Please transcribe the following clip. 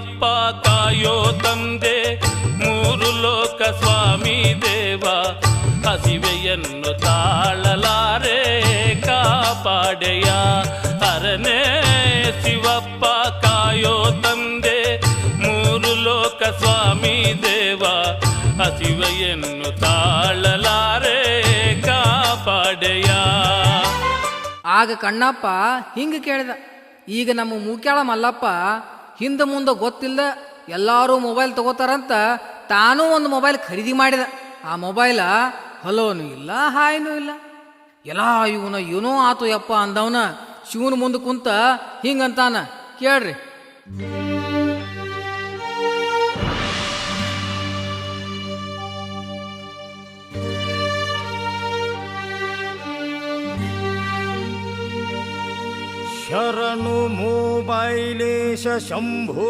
ಶಿವಪ್ಪ ಕಾಯೋ ತಂದೆ ಮೂರು ಲೋಕ ಸ್ವಾಮಿ ದೇವ ಹಸಿವೆಯನ್ನು ತಾಳಲಾರೆ ಕಾಪಾಡೆಯ ಹರನೇ ಶಿವಪ್ಪ ಕಾಯೋ ತಂದೆ ಮೂರು ಲೋಕ ಸ್ವಾಮಿ ದೇವ ಹಸಿವೆಯನ್ನು ತಾಳಲಾರೆ ಕಾಪಾಡೆಯ. ಆಗ ಕಣ್ಣಪ್ಪ ಹಿಂಗೆ ಕೇಳಿದ, ಈಗ ನಮ್ಮ ಮೂಕ್ಯಾಳ ಮಲ್ಲಪ್ಪ ಹಿಂದೆ ಮುಂದೆ ಗೊತ್ತಿಲ್ಲ ಎಲ್ಲರೂ ಮೊಬೈಲ್ ತಗೋತಾರಂತ ತಾನೂ ಒಂದು ಮೊಬೈಲ್ ಖರೀದಿ ಮಾಡಿದ. ಆ ಮೊಬೈಲ ಹಲೋನು ಇಲ್ಲ ಹಾಯ್ನೂ ಇಲ್ಲ. ಎಲ್ಲ ಇವನ ಏನೋ ಆತು ಯಪ್ಪ ಅಂದವನ ಶಿವನ ಮುಂದೆ ಕುಂತ ಹಿಂಗಂತಾನ, ಕೇಳ್ರಿ. ಶರಣು ಮೊಬೈಲೇಶ ಶಂಭೋ